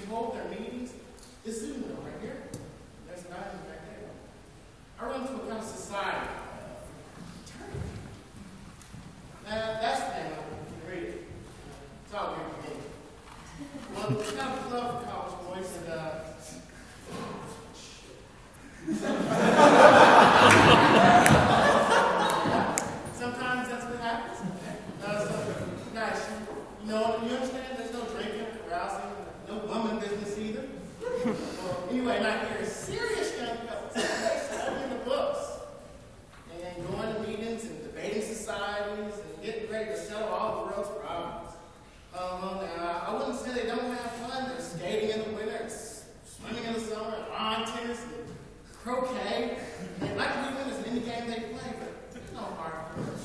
hold their meetings. This is room right here. There's an item back there. I run to a kind of society. That's the name of it. You can read it. It's all great for me. Well, it's kind of a club for college boys, and sometimes that's what happens. Nice. You know, you understand? There's no drinking, carousing, no bumming business either. Well, anyway, not here. Serious young couples studying the books and going to meetings and debating societies and getting ready to settle all the world's problems. I wouldn't say they don't have fun. They're skating in the winter, swimming in the summer, lawn tennis, and croquet. They like to win as any game they play, but there's no hard work.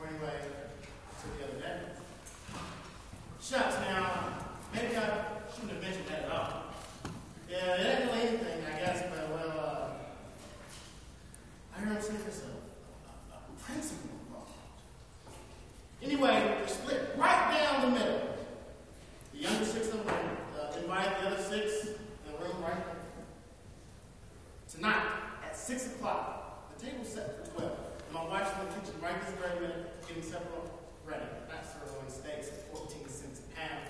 Or anyway, to the other day. Shucks, now, maybe I shouldn't have mentioned that at all. Yeah, it ain't really anything, I guess, but, well, I heard him say there's a principle involved. Anyway, they're split right down the middle. The younger 6 of them invite the other 6 in the room right there. Tonight, at 6 o'clock, the table's set for 12. And my wife's in the kitchen right this very minute, getting several ready. Not sirloin steaks at 14 cents a pound.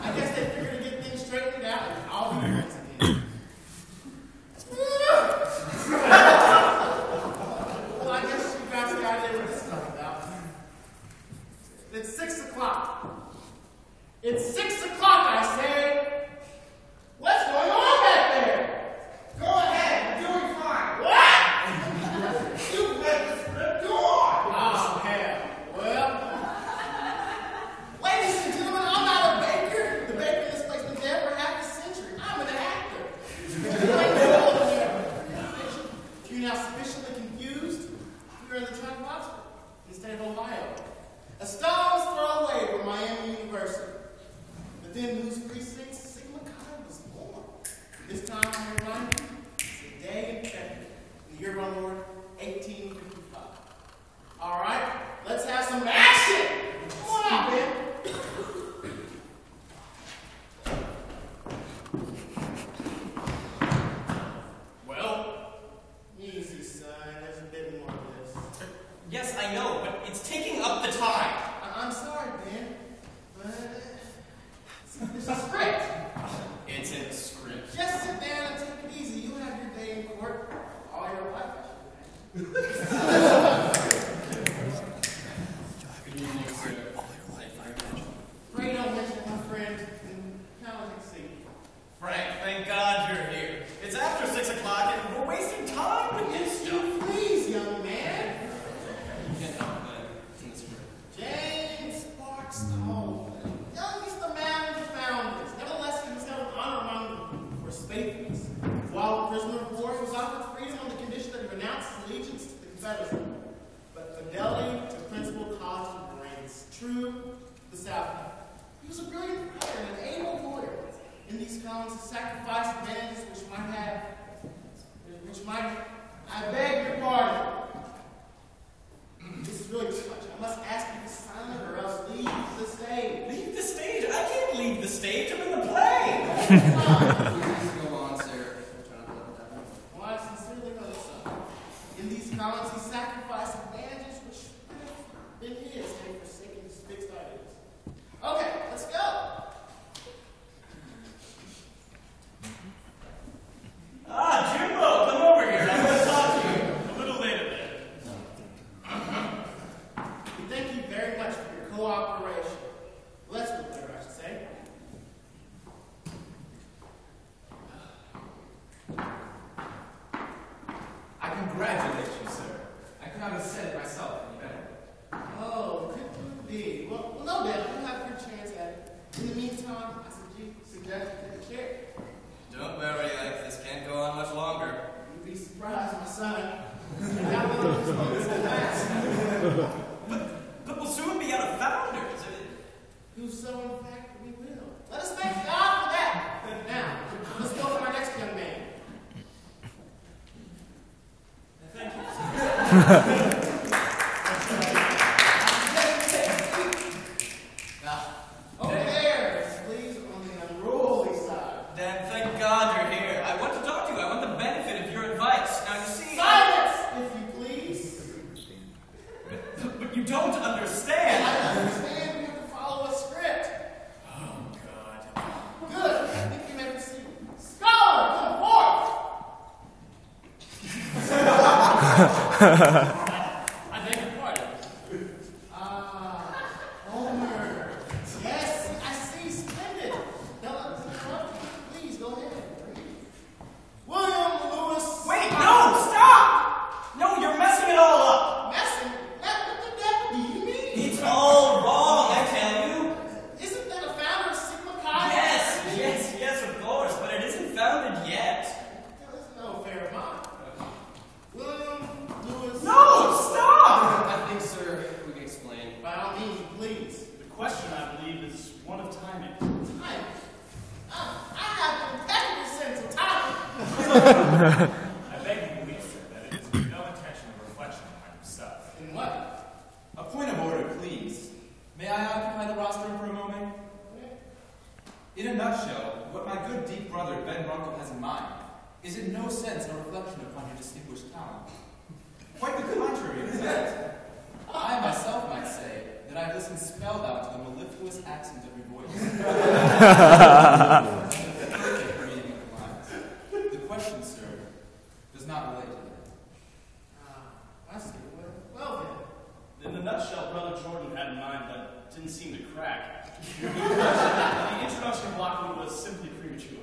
I guess they figured to get things straightened out and all be friends again. Well, I guess you guys got idea what this is talking about. It's 6 o'clock. It's 6 o'clock, I say. What's going on back there? Go ahead, you're doing fine. What? You read the script, go on. Oh, hell. Well, ladies and gentlemen, I'm not a baker. The baker in this place been dead for half a century. I'm an actor. If you're now sufficiently confused, you're in the town of Oxford, in the state of Ohio. A stone's throw away from Miami University. But then whose precincts Sigma Chi was born. This time I'm reminding you, it's a day in February, in the year of our Lord, 1855. All right, let's have some action. Come on out, man. Well, easy, son. There's a bit more of this. Yes, I know, but it's taking up the time. I'm sorry, Ben, but it's a script. It's a script. Just sit down and take it easy. You'll have your day in court all your life. Good evening, sir. Pray don't mention my friend in college seat. Frank, thank God you're here. It's after 6 o'clock and we're wasting time with this Yes, stuff. you please, young man. You can't help it. It's in the script. James Barstow, youngest of man the founders. Nevertheless, he was held in honor among them for his faithfulness. While a prisoner of war, he was offered freedom on the condition that he renounced his allegiance to the Confederacy. But fidelity to principle caused him to reign true to the South. He was a brilliant writer and an able lawyer. In these columns, he sacrificed advantages which might, I beg your pardon. This is really too much. I must ask you to silence or else leave the stage. Leave the stage? I can't leave the stage. I'm in the play. Please go on, sir. Well, I sincerely hope so. In these columns, he sacrificed advantages which would have been his had he forsaken his fixed ideas. Okay, let's go. Ah, Jimbo, come over here. I want to talk to you. A little later then. We thank you very much for your cooperation. Let's move there, I should say. I congratulate you, sir. I could not have said it myself any better. Oh, could be. Well, no doubt. You'll have your chance at it. In the meantime, I suggest you take a chair. Don't worry, Ike. This can't go on much longer. You'd be surprised, my son. How long this moment will last? But we'll soon be out of founders. Do so, in fact, we will. Let us thank God for that. Now, let's go to our next young man. Thank you. don't understand. I understand we have to follow a script. Oh, God. Good. I think you may proceed. Scholar, come forth. I beg your pardon. Homer. Yes, I see. Splendid. Now, please go ahead. William Lewis. Wait, no, stop! No, you're messing it all up. Messing? What the devil do you mean? It's all wrong, I tell you. Isn't that a founder of Sigma Chi? Yes, of course, but it isn't founded yet. There's no fair mind. William Lewis. No, stop! I think, sir, we can explain. By all means, please. The question, I believe, is one of timing. Time. I have impeccable sense of time. I beg you believe, sir, that it is with no intention of reflection on yourself. In what? A point of order, please. May I occupy the rostrum for a moment? In a nutshell, what my good deep brother Ben Runkle has in mind is in no sense a reflection upon your distinguished talent. Quite the contrary, in fact. I myself might say that I've listened spellbound to the mellifluous accent of your voice. Perfect reading of the lines. The question, sir, does not relate to that. I see. Well then. In the nutshell, Brother Jordan had in mind that didn't seem to crack. The introduction of Lockwood was simply premature.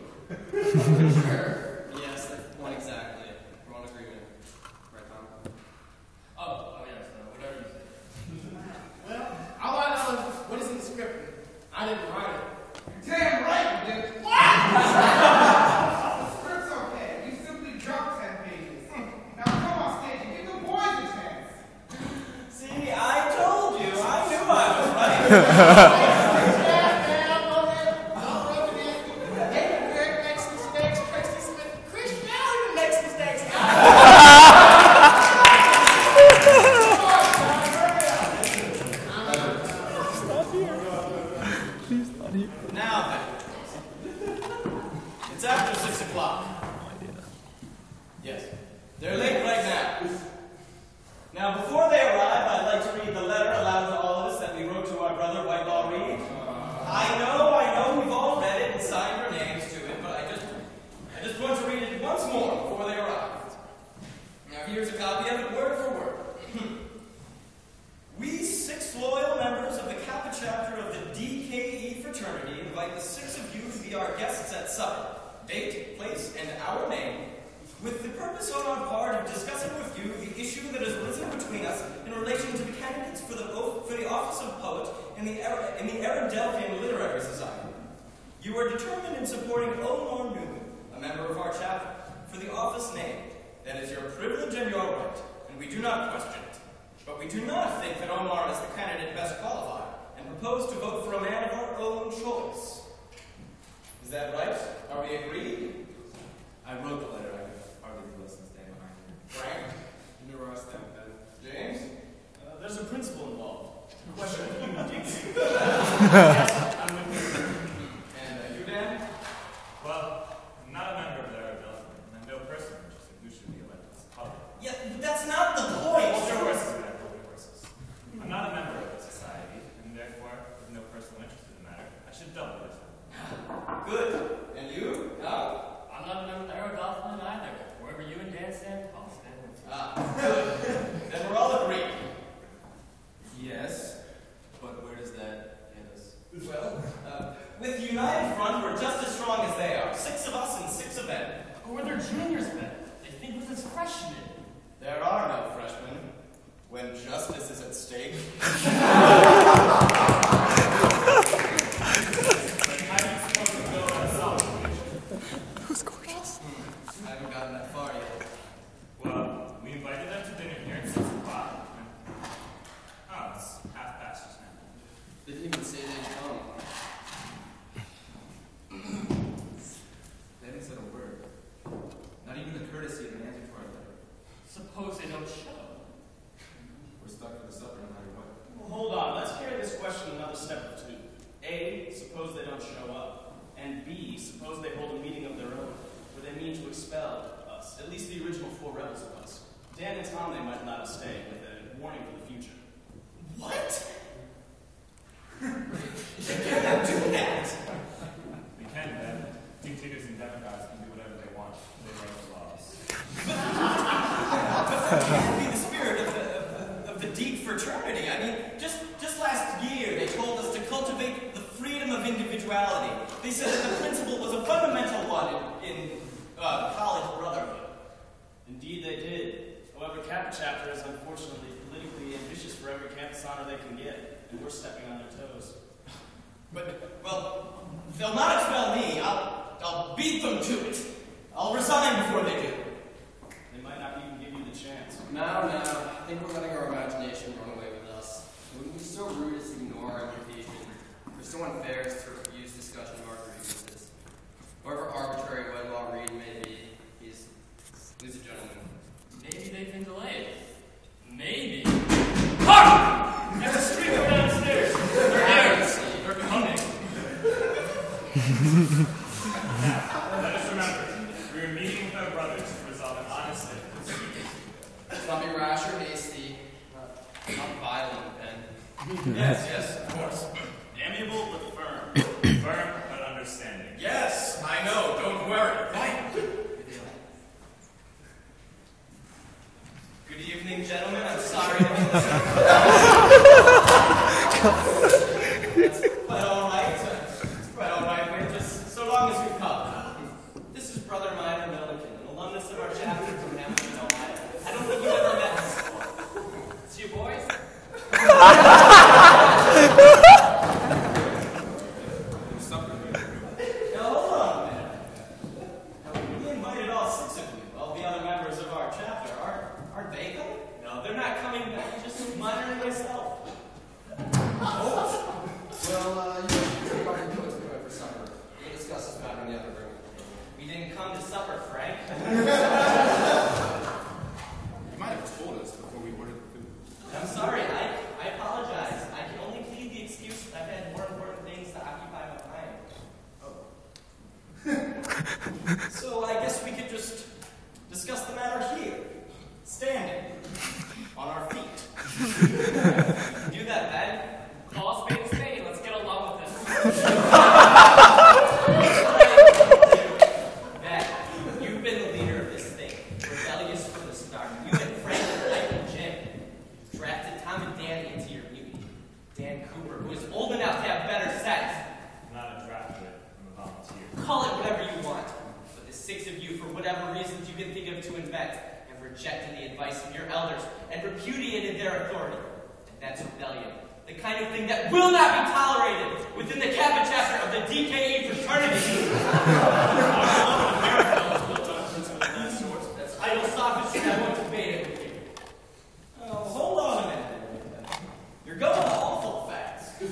Sure. Yes, that's the point exactly. We're on agreement. Right, Tom? Oh yes, whatever you say. Well, all I know is what is in the script. I didn't write it. Damn right you did. The script's okay. You simply dropped 10 pages. Now come on stage and give the boys a chance. See, I told you. I knew I was right. Now then, it's after 6 o'clock. Yes, they're late right now. Now, before they arrive, I'd like to read the letter aloud to all of us that we wrote to our brother Whitelaw Reed. I know we've all read it and signed our names to it, but I just want to read it once more before they arrive. Now, here's a copy of it, word for word. We 6 loyal members of the Kappa chapter of the DKE fraternity invite the 6 of you to be our guests at supper. Date, place, and our name, with the purpose on our part of discussing with you the issue that has risen between us in relation to the candidates for the office of poet in the Aradelphian Literary Society. You are determined in supporting Omar Newman, a member of our chapter, for the office named. That is your privilege and your right, and we do not question it. But we do not think that Omar is the candidate best qualified, and propose to vote for a man of our own choice. Is that right? Are we agreed? I wrote the letter. I could hardly be less than stand behind you. Frank? You know where I stand, Ben. James? There's a principle involved. Question of human dignity. Yes, I'm with you. And you, Dan? Well, I'm not a member of the Aradelphian, and I'm no person interested who should be elected as public. Yeah, but that's not the point. Hold your horses, man. Hold your horses. I'm not a member of the society, and therefore, with no personal interest in the matter, I should double it. Good. And you? No? I'm not a member of the Aradelphian either. Wherever you and Dan stand, I'll stand with you. Good. Then we're all agreed. Yes, but where does that get us? Well, with United Front, we're just as strong as they are. 6 of us and 6 of them. Who are their juniors then? They think with us freshmen. There are no freshmen when justice is at stake. How do you suppose to go about solving the issue? I haven't gotten that far yet. Well, we invited them to dinner here at 6 o'clock. Oh, it's 1/2 just now. They didn't even say they'd come. They haven't said a word. Not even the courtesy of an answer to our letter. Suppose they don't show. We're stuck for the supper no matter what. Well, hold on. Let's carry this question another step or two. A, suppose they don't show up. And B, suppose they hold a meeting of their own, where they mean to expel us, at least the original 4 rebels of us. Dan and Tom they might let us stay, with a warning for the future. Deep fraternity. I mean, just last year they told us to cultivate the freedom of individuality. They said that the principle was a fundamental one in college brotherhood. Indeed they did. However, Kappa Chapter is unfortunately politically ambitious for every campus honor they can get, and we're stepping on their toes. But, well, they'll not expel me. I'll beat them to it. I'll resign before they do. They might not even give you the chance. No. I think we're letting our imagination run away with us. It wouldn't be so rude as to ignore our invitation, or so unfair as to refuse discussion of our grievances. However arbitrary wedlock read may be, he's a gentleman. Maybe they can delay it. Maybe. Hark! There's a streaker downstairs. They're there. They're coming. Let us remember, we are meeting with our brothers to resolve an honest difference. Let's not be rash or hasty, not violent, Ben. Yes, of course. Amiable but firm. Firm but understanding. Yes, I know. Don't worry. Right. Good evening, gentlemen. I'm sorry to be That's quite all right. It's quite all right. Wait, just so long as you've come. This is Brother Minor Milliken, an alumnus of our chapter from Hamilton, Ohio. I don't think you've ever met us before. It's you boys? Now, hold on a minute. Now, we invited all 6 of you, all the other members of our chapter. Aren't they coming? No, they're not coming back. Just Minor and myself. Oh. Well, you take off your coats and go in for supper. We'll discuss this matter in the other room. We didn't come to supper, Frank. You might have told us before we ordered the food. I'm sorry, I apologize. I can only plead the excuse that I've had more important things to occupy my mind. So I guess we could just discuss the matter here, standing, on our feet. Do that, Ben. Call a spade a spade. Let's get along with this. Ben, you've been the leader of this thing, rebellious from the start. You and Frank and Mike and Jim drafted Tom and Danny into your mutiny. Dan Cooper, who is old enough to have better sense. Not a draft bit. I'm a volunteer. Call it whatever you want. But the 6 of you, for whatever reasons you can think of to invent, have rejected the advice of your elders and repudiated their authority. And that's rebellion. The kind of thing that will not be tolerated within the Kappa chapter of the DKE fraternity. That's idle sophistry. I won't debate it with you. Oh, hold on a minute. You're going awful fast. You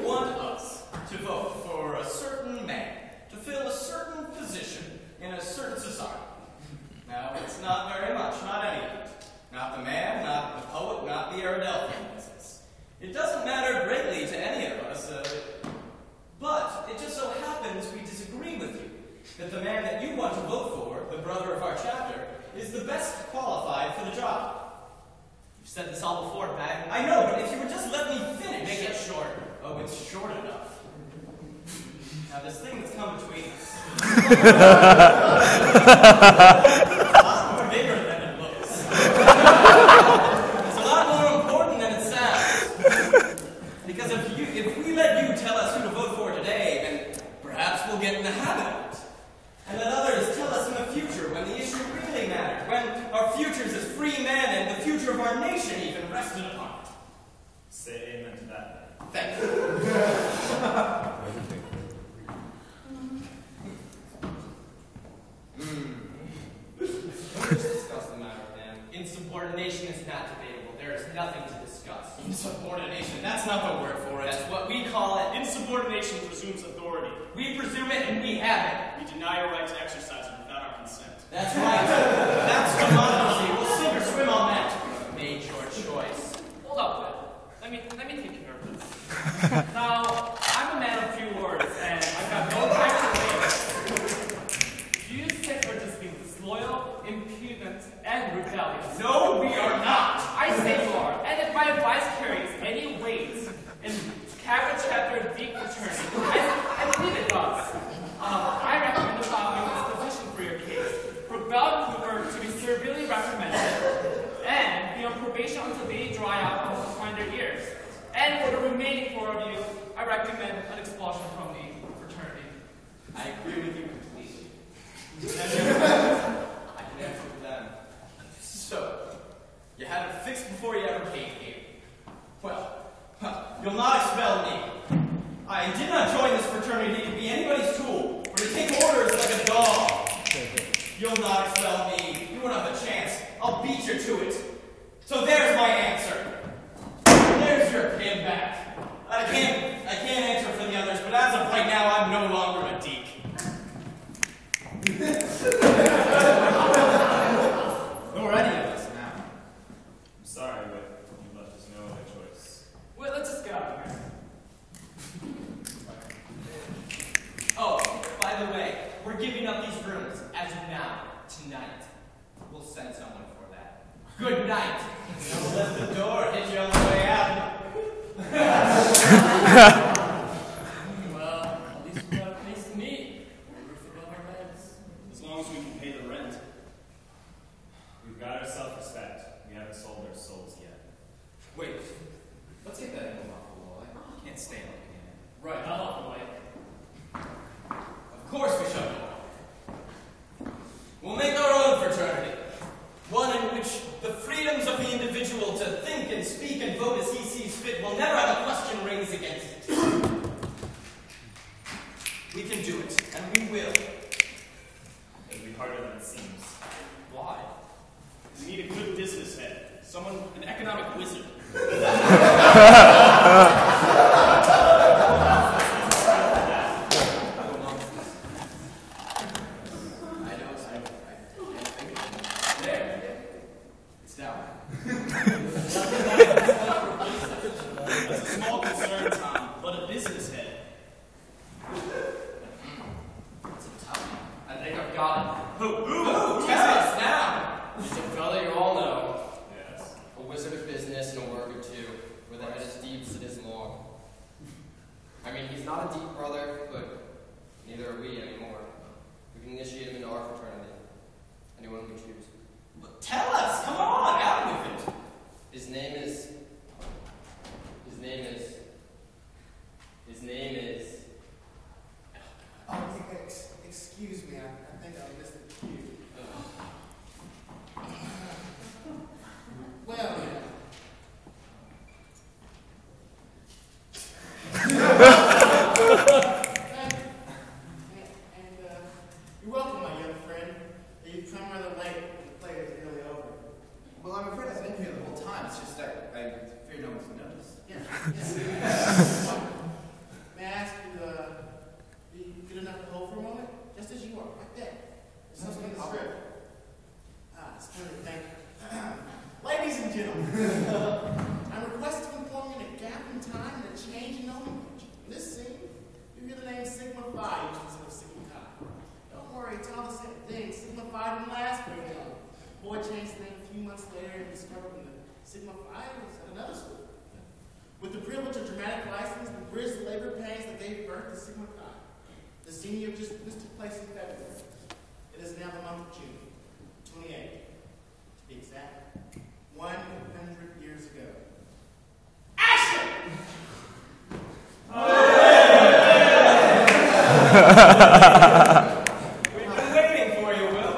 want us to vote for a certain man to fill a certain position in a certain society. Now, it's not very much, not any of it. Not the man, not the poet, not the Aradelphian business. It doesn't matter greatly to any of us, but it just so happens we disagree with you. That the man that you want to vote for, the brother of our chapter, is the best qualified for the job. You've said this all before, Pat. I know, but if you would just let me finish. Make it short. Oh, it's short enough. Now, this thing that's come between us. It's a lot more bigger than it looks. It's a lot more important than it sounds. Because if we let you tell us who to vote for today, then perhaps we'll get in the habit of it. And let others tell us in the future when the issue really matters, when our futures as free men and the future of our nation even rested upon it. Say amen to that. Thank you. Let's discuss the matter, then. Insubordination is not debatable. There is nothing to discuss. Insubordination, that's not the word for it. That's what we call it. Insubordination presumes authority. We presume it and we have it. We deny your right to exercise it without our consent. That's right. That's democracy. We'll sink or swim on that. Made your choice. Hold up, Ben. Let me take care of this. Now, I'm a man of few words, and I've got no time to waste. You 6 are just being disloyal, impudent, and rebellious. No, we are not. I say you are, and if my advice carries any weight in Kappa chapter of Deep fraternity, I believe it does. I recommend adopting this position for your case. For Bell Cooper to be severely reprimanded and be probation until they dry out and find their ears. And for the remaining 4 of you, I recommend an expulsion from the fraternity. I agree with you completely. I can answer for them. So, you had it fixed before you ever came here. Well, you'll not expel me. I did not join this fraternity to be anybody's tool, or to take orders like a dog. You'll not expel me. You won't have a chance. I'll beat you to it. So there's my answer. There's your pin back. I can't answer for the others, but as of right now, I'm no longer a deek. Nor any of us now. I'm sorry, but you left us no other choice. Well, let's just get out of here. Oh, by the way, we're giving up these rooms as of now, tonight. We'll send someone for that. Good night. Don't let the door hit you on the way out. Well, at least we got a place to meet. A roof above our heads. As long as we can pay the rent. We've got our self-respect. We haven't sold our souls yet. Wait, let's get that info off the wall. I can't stand it. Right, I'll off the mic. Of course we shall go. We'll make our own fraternity. One in which the freedoms of the individual to think and speak and vote as he sees fit will never have a question raised against it. We can do it, and we will. It'll be harder than it seems. Why? We need a good business head. Someone, an economic wizard. That's a small concern, Tom, but a business head. It's a tough one. I think I've got it. Who? Tell us now! Just a fellow you all know. Yes. A wizard of business and a work or two, where the head is deep as it is long. I mean, he's not a deep brother, but neither are we anymore. We can initiate him into our fraternity. Anyone we choose. Tell us! Come on, out with it! His name is... Oh, excuse me. I think I missed the cue. Well, yeah. And you're welcome, my young friend. You've come rather late when the play is nearly over. Well, I'm afraid I've been here the whole time. It's just that I fear no one's noticed. Yeah. May I ask you, you good enough to hold for a moment? Just as you are, right there. There's something in the script. Splendid, thank you. Ladies and gentlemen, I'm requested to inform you in a gap in time and a change in nomenclature. In this scene, you hear the name Sigma Phi used instead of Sigma Chi. Don't worry, it's all the same thing. Sigma Phi didn't last very long. Boy changed the name a few months later and discovered that Sigma Phi was at another school. With the privilege of dramatic license, we bridged the labor pains that gave birth to Sigma Chi. The senior just took place in February. It is now the month of June, 28th, to be exact, 100 years ago. Action! We've been waiting for you, Will.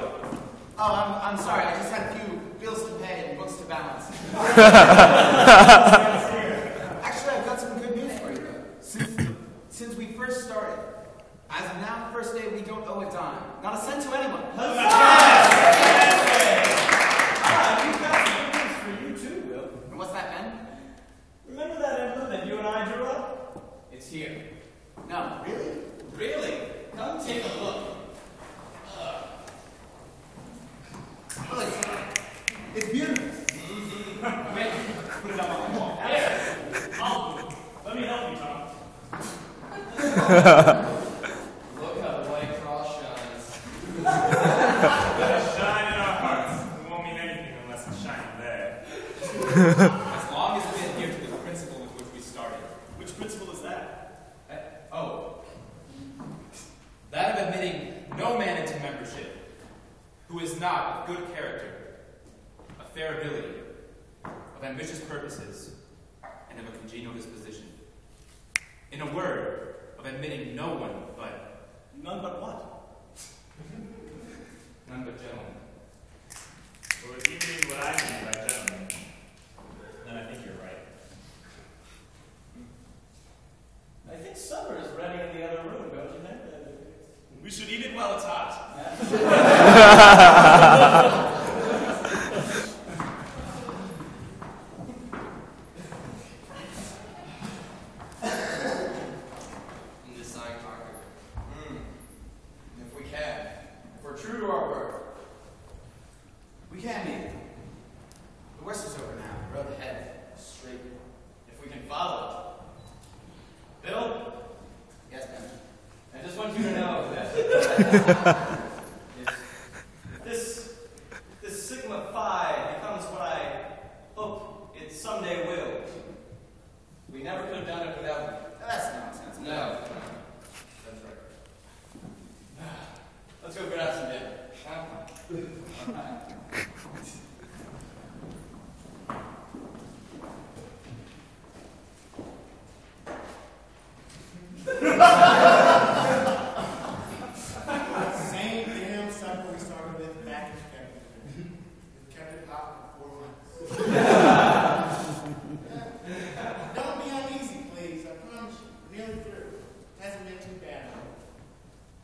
Oh, I'm sorry. I just had a few bills to pay and books to balance. Actually, I've got some good news for you. Since we first started, as of now, the first day, we don't owe a dime. Not a cent to anyone. We've got some good news for you too, Will. And what's that, Ben? Remember that emblem that you and I drew up? It's here. No, really? Really? Come take a look. Well, it's beautiful. Wait, put it up on the wall. Here, I'll do it. Let me help you, Tom. Look how the white cross shines. Let it shine in our hearts. It won't mean anything unless it's shining there. As long as we adhere to the principle with which we started. Which principle is that? That of admitting no man into membership who is not of good character, a fair ability, of ambitious purposes, and of a congenial disposition. In a word, of admitting no one but None but what? none but gentlemen. Well, if you mean what I mean by gentlemen, then I think you're right. I think supper is ready in the other room, don't you think? We should eat it while it's hot. I'm just sighing, Parker. If we can, if we're true to our word, we can be. The West is over now. The road ahead is straight. If we can follow it. Bill? Yes, ma'am. I just want you to know that if this Sigma Phi becomes what I hope it someday will, we never could have done it without you. That's nonsense. No. That's right. Let's go grab some dinner. Same damn supper we started with back in February. We kept it hot for 4 months. Don't be uneasy, please. I promise you. Nearly through. Hasn't been too bad.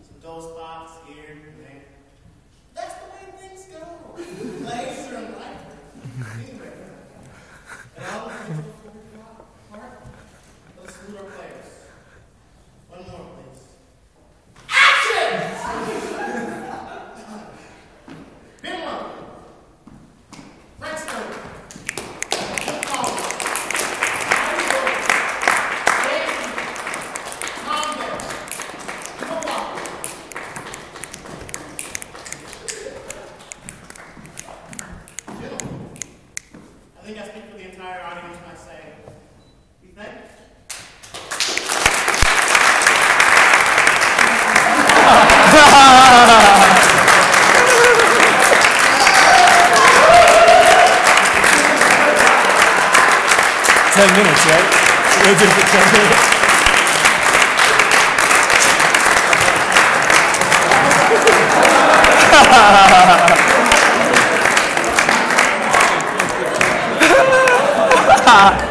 Some dull spots here and there. That's the way things go. Legs are lighter. Anyway, and all the things before we go out. Mark, let's salute our players. One more, please. Bimmer, Frankston, Football, Daisy, Convent, Football. Gentlemen, I think I speak for the entire audience when I say, we thank you. 10 minutes, right? We did it for 10 minutes. Ha ha ha!